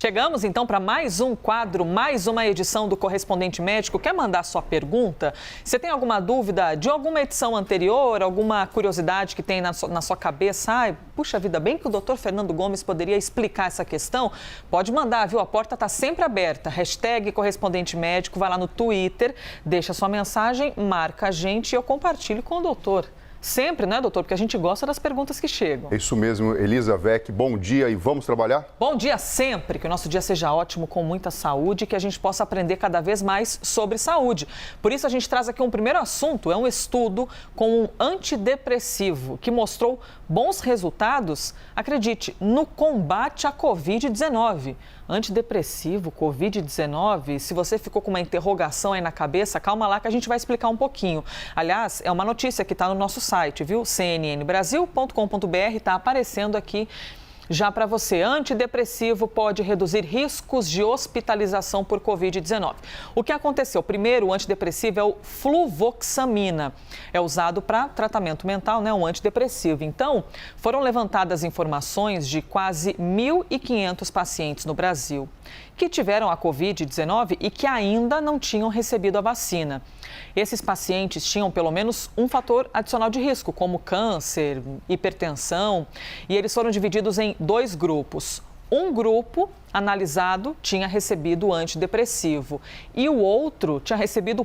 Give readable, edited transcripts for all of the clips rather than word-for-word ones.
Chegamos então para mais um quadro, mais uma edição do Correspondente Médico. Quer mandar sua pergunta? Você tem alguma dúvida de alguma edição anterior, alguma curiosidade que tem na sua cabeça? Ai, puxa vida, bem que o doutor Fernando Gomes poderia explicar essa questão? Pode mandar, viu? A porta está sempre aberta. Hashtag Correspondente Médico, vai lá no Twitter, deixa sua mensagem, marca a gente e eu compartilho com o doutor. Sempre, né, doutor? Porque a gente gosta das perguntas que chegam. É isso mesmo, Elisa Vec, bom dia e vamos trabalhar? Bom dia sempre, que o nosso dia seja ótimo, com muita saúde e que a gente possa aprender cada vez mais sobre saúde. Por isso a gente traz aqui um primeiro assunto, é um estudo com um antidepressivo que mostrou bons resultados, acredite, no combate à Covid-19. Antidepressivo, Covid-19, se você ficou com uma interrogação aí na cabeça, calma lá que a gente vai explicar um pouquinho. Aliás, é uma notícia que está no nosso site, viu? cnnbrasil.com.br, está aparecendo aqui já para você. Antidepressivo pode reduzir riscos de hospitalização por Covid-19. O que aconteceu? Primeiro, o antidepressivo é o fluvoxamina. É usado para tratamento mental, né? Um antidepressivo. Então, foram levantadas informações de quase 1.500 pacientes no Brasil que tiveram a Covid-19 e que ainda não tinham recebido a vacina. Esses pacientes tinham pelo menos um fator adicional de risco, como câncer, hipertensão, e eles foram divididos em dois grupos. Um grupo analisado tinha recebido o antidepressivo e o outro tinha recebido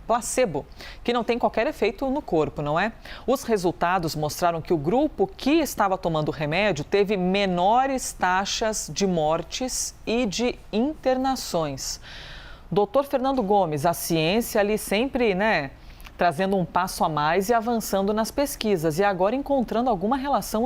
placebo, que não tem qualquer efeito no corpo, não é? Os resultados mostraram que o grupo que estava tomando o remédio teve menores taxas de mortes e de internações. Doutor Fernando Gomes, a ciência ali sempre, né, trazendo um passo a mais e avançando nas pesquisas. E agora encontrando alguma relação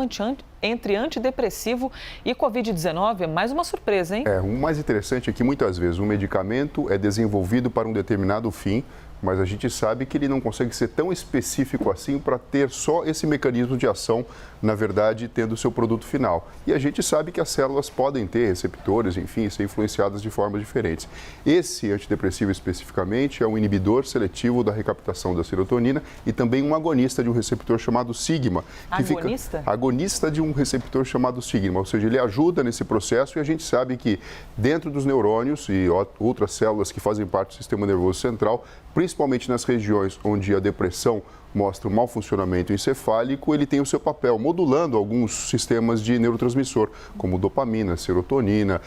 entre antidepressivo e Covid-19. É mais uma surpresa, hein? O mais interessante é que muitas vezes um medicamento é desenvolvido para um determinado fim, mas a gente sabe que ele não consegue ser tão específico assim para ter só esse mecanismo de ação, na verdade, tendo o seu produto final. E a gente sabe que as células podem ter receptores, enfim, ser influenciadas de formas diferentes. Esse antidepressivo especificamente é um inibidor seletivo da recaptação da serotonina e também um agonista de um receptor chamado sigma. Agonista? Agonista de um receptor chamado sigma, ou seja, ele ajuda nesse processo e a gente sabe que dentro dos neurônios e outras células que fazem parte do sistema nervoso central, principalmente nas regiões onde a depressão mostra um mau funcionamento encefálico, ele tem o seu papel, modulando alguns sistemas de neurotransmissor, como dopamina, serotonina,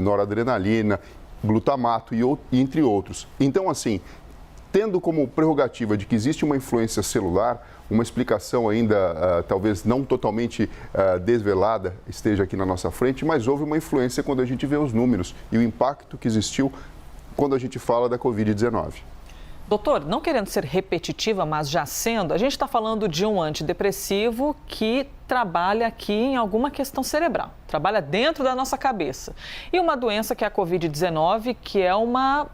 noradrenalina, glutamato e entre outros. Então, assim, tendo como prerrogativa de que existe uma influência celular, uma explicação ainda talvez não totalmente desvelada esteja aqui na nossa frente, mas houve uma influência quando a gente vê os números e o impacto que existiu quando a gente fala da Covid-19. Doutor, não querendo ser repetitiva, mas já sendo, a gente está falando de um antidepressivo que trabalha aqui em alguma questão cerebral, trabalha dentro da nossa cabeça. E uma doença que é a Covid-19, que é uma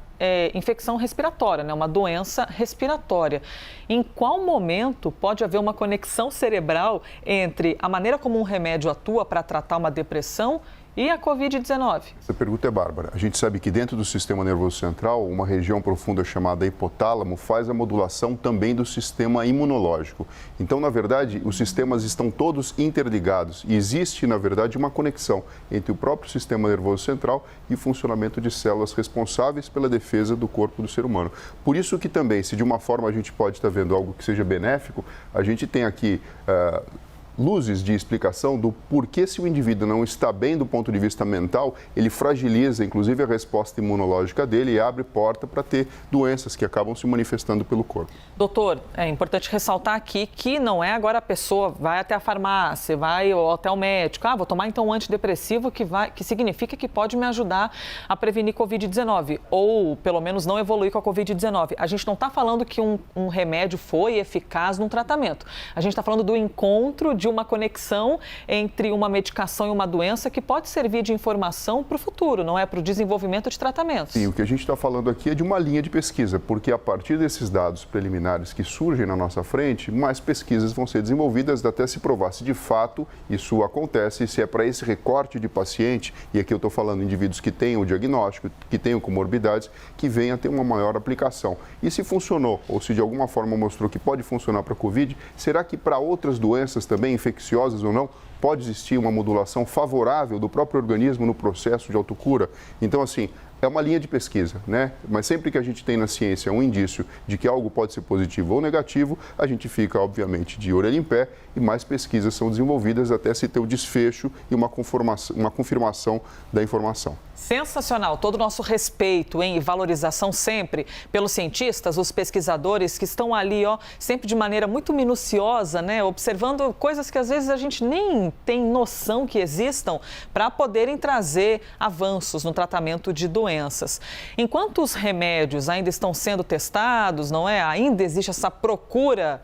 infecção respiratória, né? Uma doença respiratória. Em qual momento pode haver uma conexão cerebral entre a maneira como um remédio atua para tratar uma depressão e a Covid-19? Essa pergunta é bárbara. A gente sabe que dentro do sistema nervoso central, uma região profunda chamada hipotálamo faz a modulação também do sistema imunológico. Então, na verdade, os sistemas estão todos interligados e existe, na verdade, uma conexão entre o próprio sistema nervoso central e o funcionamento de células responsáveis pela defesa do corpo do ser humano. Por isso que também, se de uma forma a gente pode estar vendo algo que seja benéfico, a gente tem aqui luzes de explicação do porquê, se o indivíduo não está bem do ponto de vista mental, ele fragiliza inclusive a resposta imunológica dele e abre porta para ter doenças que acabam se manifestando pelo corpo. Doutor, é importante ressaltar aqui que não é agora a pessoa vai até a farmácia, vai até o médico, vou tomar então um antidepressivo que significa que pode me ajudar a prevenir Covid-19 ou pelo menos não evoluir com a Covid-19. A gente não está falando que um remédio foi eficaz num tratamento. A gente está falando do encontro de uma conexão entre uma medicação e uma doença que pode servir de informação para o futuro, não é? Para o desenvolvimento de tratamentos. Sim, o que a gente está falando aqui é de uma linha de pesquisa, porque a partir desses dados preliminares que surgem na nossa frente, mais pesquisas vão ser desenvolvidas até se provar se de fato isso acontece, se é para esse recorte de paciente, e aqui eu estou falando de indivíduos que tenham o diagnóstico, que tenham comorbidades, que venha a ter uma maior aplicação. E se funcionou, ou se de alguma forma mostrou que pode funcionar para a Covid, será que para outras doenças também infecciosas ou não, pode existir uma modulação favorável do próprio organismo no processo de autocura. Então, assim, é uma linha de pesquisa, né? Mas sempre que a gente tem na ciência um indício de que algo pode ser positivo ou negativo, a gente fica, obviamente, de orelha em pé e mais pesquisas são desenvolvidas até se ter o desfecho e uma confirmação da informação. Sensacional, todo o nosso respeito e valorização sempre pelos cientistas, os pesquisadores que estão ali, sempre de maneira muito minuciosa, né, observando coisas que às vezes a gente nem tem noção que existam para poderem trazer avanços no tratamento de doenças. Enquanto os remédios ainda estão sendo testados, não é? Ainda existe essa procura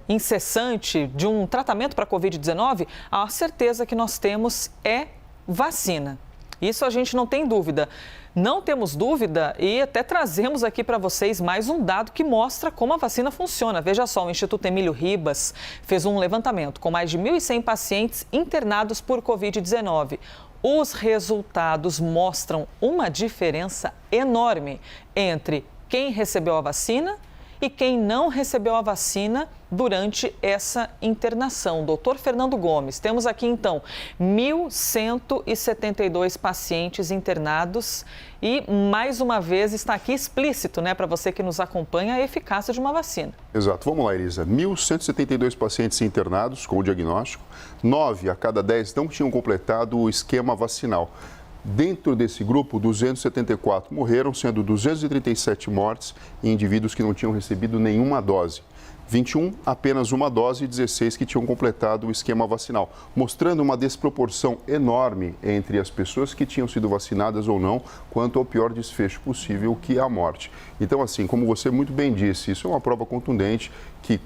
incessante de um tratamento para a Covid-19, a certeza que nós temos é vacina. Isso a gente não tem dúvida. Não temos dúvida e até trazemos aqui para vocês mais um dado que mostra como a vacina funciona. Veja só, o Instituto Emílio Ribas fez um levantamento com mais de 1.100 pacientes internados por Covid-19. Os resultados mostram uma diferença enorme entre quem recebeu a vacina e quem não recebeu a vacina durante essa internação. Doutor Fernando Gomes, temos aqui então 1.172 pacientes internados e mais uma vez está aqui explícito, né, para você que nos acompanha, a eficácia de uma vacina. Exato, vamos lá, Elisa. 1.172 pacientes internados com o diagnóstico, 9 a cada 10 não tinham completado o esquema vacinal. Dentro desse grupo, 274 morreram, sendo 237 mortes em indivíduos que não tinham recebido nenhuma dose. 21, apenas uma dose e 16 que tinham completado o esquema vacinal, mostrando uma desproporção enorme entre as pessoas que tinham sido vacinadas ou não, quanto ao pior desfecho possível, que é a morte. Então, assim, como você muito bem disse, isso é uma prova contundente que,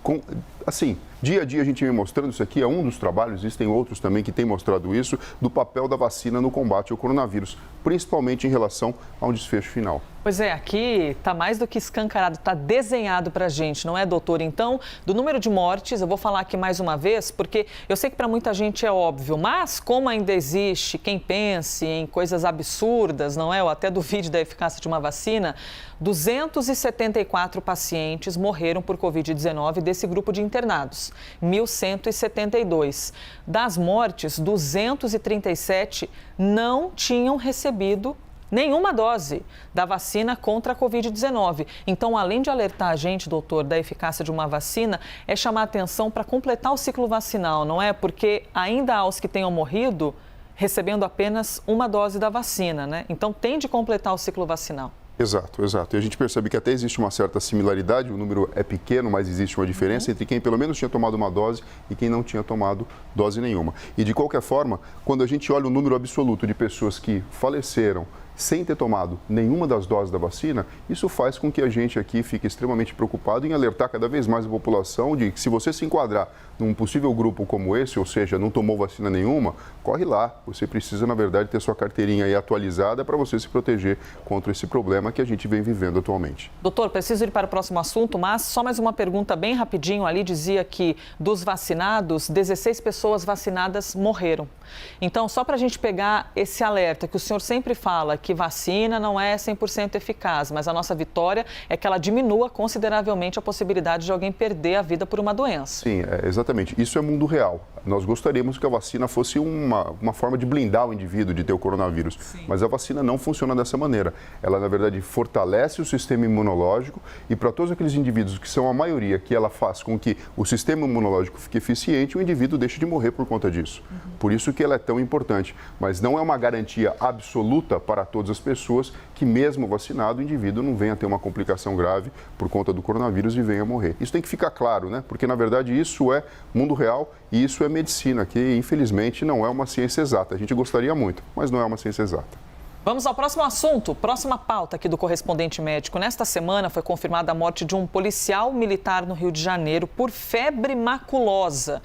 assim, dia a dia a gente vem mostrando, isso aqui é um dos trabalhos, existem outros também que têm mostrado isso, do papel da vacina no combate ao coronavírus, principalmente em relação ao desfecho final. Pois é, aqui está mais do que escancarado, está desenhado para a gente, não é, doutor? Então, do número de mortes, eu vou falar aqui mais uma vez, porque eu sei que para muita gente é óbvio, mas como ainda existe quem pense em coisas absurdas, não é? Ou até duvide da eficácia de uma vacina, 274 pacientes morreram por Covid-19 desse grupo de internados, 1.172. Das mortes, 237 não tinham recebido nenhuma dose da vacina contra a Covid-19. Então, além de alertar a gente, doutor, da eficácia de uma vacina, é chamar a atenção para completar o ciclo vacinal, não é? Porque ainda há os que tenham morrido recebendo apenas uma dose da vacina, né? Então, tem de completar o ciclo vacinal. Exato, exato. E a gente percebe que até existe uma certa similaridade, o número é pequeno, mas existe uma diferença entre quem pelo menos tinha tomado uma dose e quem não tinha tomado dose nenhuma. E de qualquer forma, quando a gente olha o número absoluto de pessoas que faleceram sem ter tomado nenhuma das doses da vacina, isso faz com que a gente aqui fique extremamente preocupado em alertar cada vez mais a população de que se você se enquadrar num possível grupo como esse, ou seja, não tomou vacina nenhuma, corre lá. Você precisa, na verdade, ter sua carteirinha aí atualizada para você se proteger contra esse problema que a gente vem vivendo atualmente. Doutor, preciso ir para o próximo assunto, mas só mais uma pergunta bem rapidinho. Ali dizia que dos vacinados, 16 pessoas vacinadas morreram. Então, só para a gente pegar esse alerta que o senhor sempre fala, que vacina não é 100% eficaz, mas a nossa vitória é que ela diminua consideravelmente a possibilidade de alguém perder a vida por uma doença. Sim, exatamente. Isso é mundo real. Nós gostaríamos que a vacina fosse uma forma de blindar o indivíduo de ter o coronavírus, sim, mas a vacina não funciona dessa maneira. Ela, na verdade, fortalece o sistema imunológico e para todos aqueles indivíduos que são a maioria, que ela faz com que o sistema imunológico fique eficiente, o indivíduo deixe de morrer por conta disso. Por isso que ela é tão importante, mas não é uma garantia absoluta para todas as pessoas que mesmo vacinado, o indivíduo não venha ter uma complicação grave por conta do coronavírus e venha morrer. Isso tem que ficar claro, né? Porque, na verdade, isso é mundo real e isso é medicina, que infelizmente não é uma ciência exata. A gente gostaria muito, mas não é uma ciência exata. Vamos ao próximo assunto, próxima pauta aqui do Correspondente Médico. Nesta semana foi confirmada a morte de um policial militar no Rio de Janeiro por febre maculosa.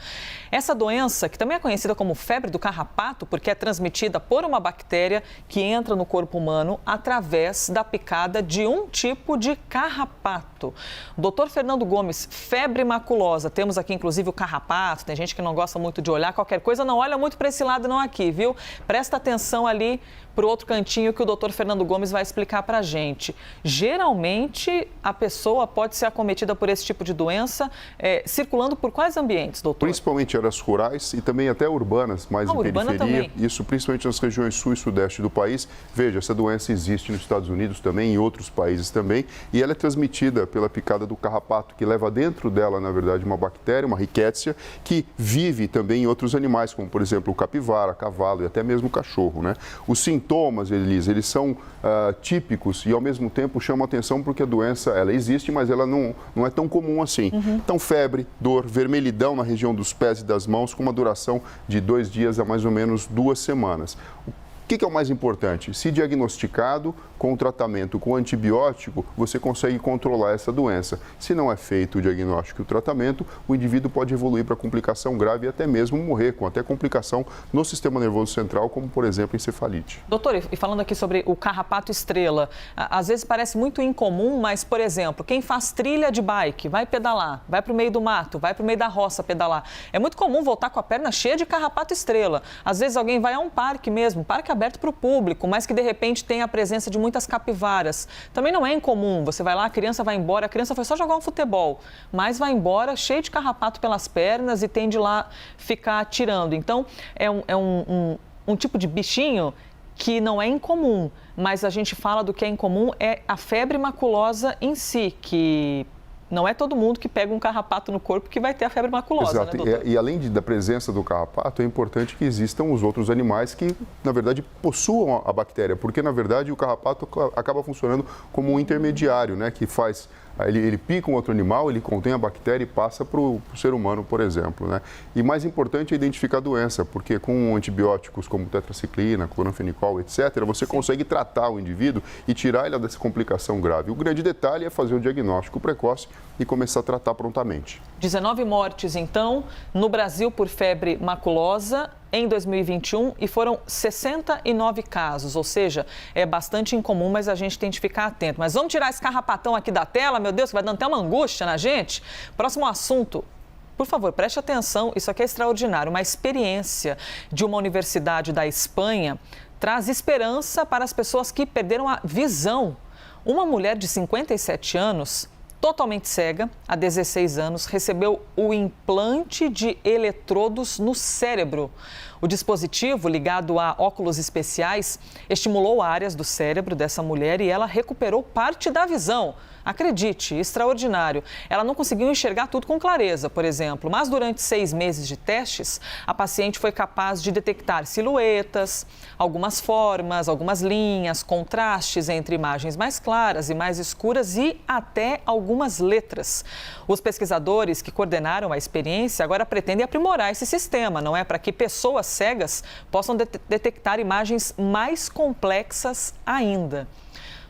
Essa doença, que também é conhecida como febre do carrapato, porque é transmitida por uma bactéria que entra no corpo humano através da picada de um tipo de carrapato. Doutor Fernando Gomes, febre maculosa, temos aqui inclusive o carrapato, tem gente que não gosta muito de olhar, qualquer coisa não olha muito para esse lado não aqui, viu? Presta atenção ali para o outro cantinho instantinho que o doutor Fernando Gomes vai explicar para a gente. Geralmente, a pessoa pode ser acometida por esse tipo de doença circulando por quais ambientes, doutor? Principalmente áreas rurais e também até urbanas, mais em periferia. Também. Isso principalmente nas regiões sul e sudeste do país. Veja, essa doença existe nos Estados Unidos também, em outros países também, e ela é transmitida pela picada do carrapato, que leva dentro dela, na verdade, uma bactéria, uma rickettsia, que vive também em outros animais, como, por exemplo, o capivara, cavalo e até mesmo o cachorro, né? Os sintomas, Elisa, eles são típicos e, ao mesmo tempo, chamam atenção porque a doença, ela existe, mas ela não é tão comum assim. Então, febre, dor, vermelhidão na região dos pés e das mãos, com uma duração de 2 dias a mais ou menos 2 semanas. O que é o mais importante? Se diagnosticado com o tratamento com antibiótico, você consegue controlar essa doença. Se não é feito o diagnóstico e o tratamento, o indivíduo pode evoluir para complicação grave e até mesmo morrer, com até complicação no sistema nervoso central, como, por exemplo, encefalite. Doutor, e falando aqui sobre o carrapato estrela, às vezes parece muito incomum, mas, por exemplo, quem faz trilha de bike, vai pedalar, vai para o meio do mato, vai para o meio da roça pedalar, é muito comum voltar com a perna cheia de carrapato estrela. Às vezes alguém vai a um parque mesmo, parque aberto para o público, mas que de repente tem a presença de muitas capivaras. Também não é incomum, você vai lá, a criança vai embora, a criança foi só jogar um futebol, mas vai embora cheio de carrapato pelas pernas e tem de lá ficar atirando. Então, é um tipo de bichinho que não é incomum, mas a gente fala do que é incomum é a febre maculosa em si, que não é todo mundo que pega um carrapato no corpo que vai ter a febre maculosa, exato. Né, doutor? E além da presença do carrapato, é importante que existam os outros animais que, na verdade, possuam a bactéria, porque, na verdade, o carrapato acaba funcionando como um intermediário, né, que faz... Ele pica um outro animal, ele contém a bactéria e passa para o ser humano, por exemplo, né? E mais importante é identificar a doença, porque com antibióticos como tetraciclina, cloranfenicol, etc., você consegue tratar o indivíduo e tirar ele dessa complicação grave. O grande detalhe é fazer o diagnóstico precoce e começar a tratar prontamente. 19 mortes, então, no Brasil por febre maculosa em 2021 e foram 69 casos, ou seja, é bastante incomum, mas a gente tem de ficar atento. Mas vamos tirar esse carrapatão aqui da tela, meu Deus, que vai dando até uma angústia na gente. Próximo assunto. Por favor, preste atenção, isso aqui é extraordinário. Uma experiência de uma universidade da Espanha traz esperança para as pessoas que perderam a visão. Uma mulher de 57 anos, totalmente cega, há 16 anos, recebeu o implante de eletrodos no cérebro. O dispositivo, ligado a óculos especiais, estimulou áreas do cérebro dessa mulher e ela recuperou parte da visão. Acredite, extraordinário. Ela não conseguiu enxergar tudo com clareza, por exemplo, mas durante 6 meses de testes, a paciente foi capaz de detectar silhuetas, algumas formas, algumas linhas, contrastes entre imagens mais claras e mais escuras e até algumas letras. Os pesquisadores que coordenaram a experiência agora pretendem aprimorar esse sistema, não é? Para que pessoas cegas possam detectar imagens mais complexas ainda.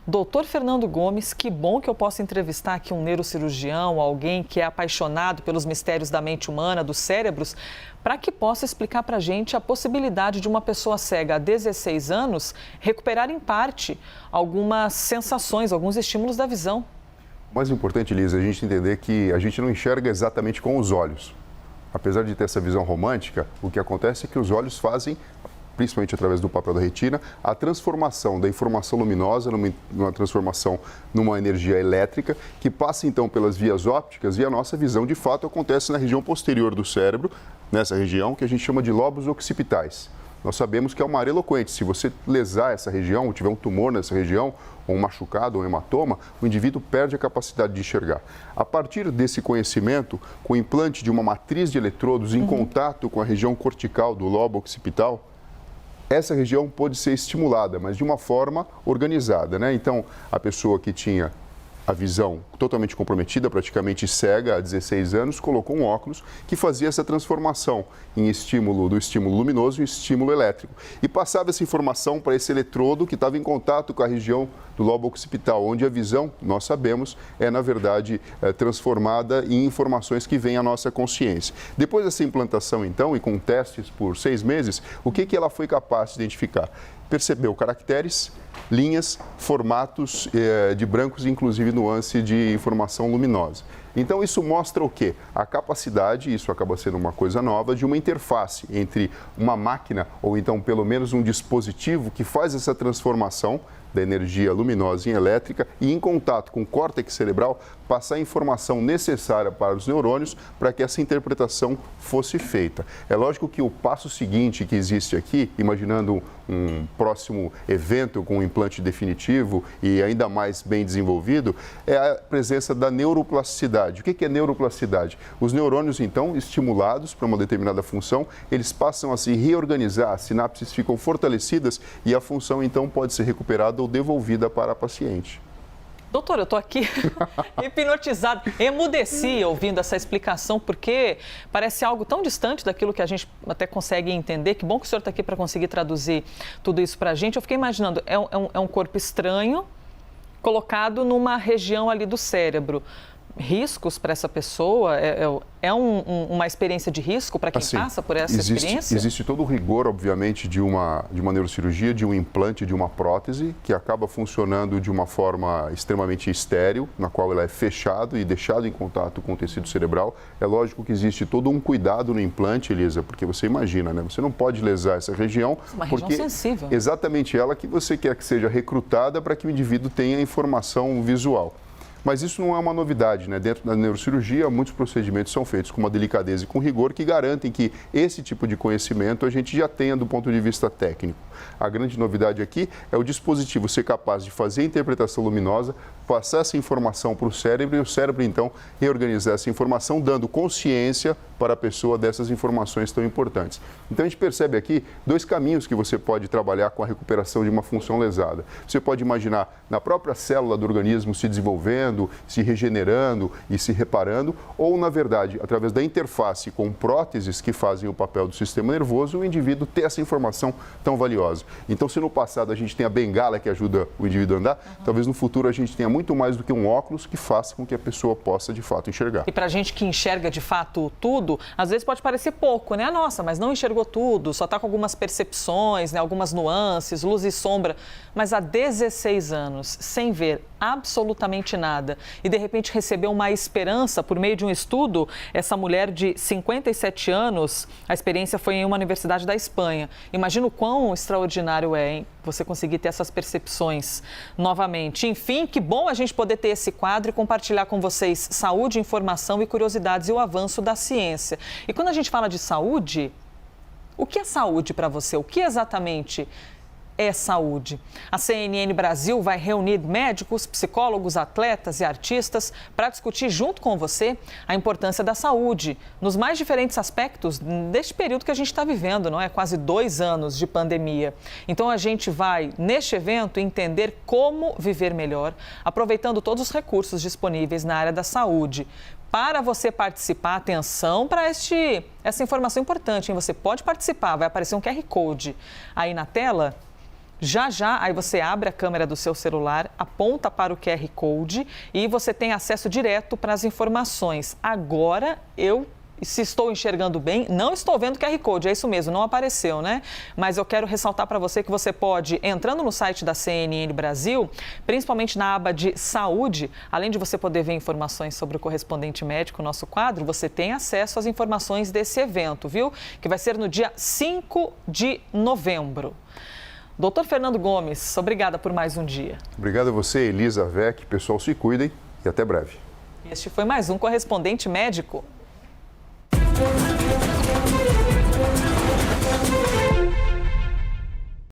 Doutor Fernando Gomes, que bom que eu posso entrevistar aqui um neurocirurgião, alguém que é apaixonado pelos mistérios da mente humana, dos cérebros, para que possa explicar para a gente a possibilidade de uma pessoa cega há 16 anos recuperar em parte algumas sensações, alguns estímulos da visão. O mais importante, Lisa, é a gente entender que a gente não enxerga exatamente com os olhos. Apesar de ter essa visão romântica, o que acontece é que os olhos fazem, principalmente através do papel da retina, a transformação da informação luminosa numa transformação numa energia elétrica que passa então pelas vias ópticas e a nossa visão de fato acontece na região posterior do cérebro, nessa região que a gente chama de lobos occipitais. Nós sabemos que é uma área eloquente. Se você lesar essa região, ou tiver um tumor nessa região, ou um machucado, ou um hematoma, o indivíduo perde a capacidade de enxergar. A partir desse conhecimento, com o implante de uma matriz de eletrodos em contato com a região cortical do lobo occipital, essa região pode ser estimulada, mas de uma forma organizada, né? Então, a pessoa que tinha a visão totalmente comprometida, praticamente cega há 16 anos, colocou um óculos que fazia essa transformação em estímulo do estímulo luminoso e estímulo elétrico. E passava essa informação para esse eletrodo que estava em contato com a região do lobo occipital, onde a visão, nós sabemos, é na verdade transformada em informações que vêm à nossa consciência. Depois dessa implantação, então, e com testes por 6 meses, o que ela foi capaz de identificar? Percebeu caracteres, linhas, formatos de brancos e inclusive nuance de informação luminosa. Então, isso mostra o quê? A capacidade, isso acaba sendo uma coisa nova, de uma interface entre uma máquina ou então pelo menos um dispositivo que faz essa transformação da energia luminosa em elétrica e, em contato com o córtex cerebral, passar a informação necessária para os neurônios para que essa interpretação fosse feita. É lógico que o passo seguinte que existe aqui, imaginando um próximo evento com um implante definitivo e ainda mais bem desenvolvido, é a presença da neuroplasticidade. O que é neuroplasticidade? Os neurônios, então, estimulados para uma determinada função, eles passam a se reorganizar, as sinapses ficam fortalecidas e a função, então, pode ser recuperada ou devolvida para a paciente. Doutor, eu estou aqui hipnotizado, emudeci ouvindo essa explicação, porque parece algo tão distante daquilo que a gente até consegue entender. Que bom que o senhor está aqui para conseguir traduzir tudo isso para a gente. Eu fiquei imaginando, é um corpo estranho colocado numa região ali do cérebro. Riscos para essa pessoa? Uma experiência de risco para quem passa por essa experiência? Existe todo o rigor, obviamente, de uma neurocirurgia, de um implante, de uma prótese, que acaba funcionando de uma forma extremamente estéril, na qual ela é fechada e deixada em contato com o tecido cerebral. É lógico que existe todo um cuidado no implante, Elisa, porque você imagina, né? Você não pode lesar essa região. Uma região sensível. Exatamente ela que você quer que seja recrutada para que o indivíduo tenha informação visual. Mas isso não é uma novidade, né? Dentro da neurocirurgia, muitos procedimentos são feitos com uma delicadeza e com rigor que garantem que esse tipo de conhecimento a gente já tenha do ponto de vista técnico. A grande novidade aqui é o dispositivo ser capaz de fazer a interpretação luminosa, passar essa informação para o cérebro e o cérebro, então, reorganizar essa informação, dando consciência para a pessoa dessas informações tão importantes. Então, a gente percebe aqui dois caminhos que você pode trabalhar com a recuperação de uma função lesada. Você pode imaginar na própria célula do organismo se desenvolvendo, se regenerando e se reparando, ou, na verdade, através da interface com próteses que fazem o papel do sistema nervoso, o indivíduo ter essa informação tão valiosa. Então, se no passado a gente tem a bengala que ajuda o indivíduo a andar, talvez no futuro a gente tenha muito mais do que um óculos que faça com que a pessoa possa, de fato, enxergar. E para a gente que enxerga, de fato, tudo, às vezes pode parecer pouco, né? Nossa, mas não enxergou tudo, só está com algumas percepções, né? Algumas nuances, luz e sombra. Mas há 16 anos, sem ver absolutamente nada, e de repente recebeu uma esperança por meio de um estudo, essa mulher de 57 anos, a experiência foi em uma universidade da Espanha. Imagina o quão extraordinário é, hein? Você conseguir ter essas percepções novamente. Enfim, que bom a gente poder ter esse quadro e compartilhar com vocês saúde, informação e curiosidades e o avanço da ciência. E quando a gente fala de saúde, o que é saúde para você? O que exatamente é saúde? A CNN Brasil vai reunir médicos, psicólogos, atletas e artistas para discutir junto com você a importância da saúde nos mais diferentes aspectos deste período que a gente está vivendo, não é? Quase 2 anos de pandemia. Então a gente vai, neste evento, entender como viver melhor, aproveitando todos os recursos disponíveis na área da saúde. Para você participar, atenção para essa informação importante, hein? Você pode participar, vai aparecer um QR Code aí na tela. Já, aí você abre a câmera do seu celular, aponta para o QR Code e você tem acesso direto para as informações. Agora, se estou enxergando bem, não estou vendo o QR Code, é isso mesmo, não apareceu, né? Mas eu quero ressaltar para você que você pode, entrando no site da CNN Brasil, principalmente na aba de saúde, além de você poder ver informações sobre o correspondente médico, nosso quadro, você tem acesso às informações desse evento, viu? Que vai ser no dia 5 de novembro. Doutor Fernando Gomes, obrigada por mais um dia. Obrigado a você, Elisa Vec. Pessoal, se cuidem e até breve. Este foi mais um Correspondente Médico.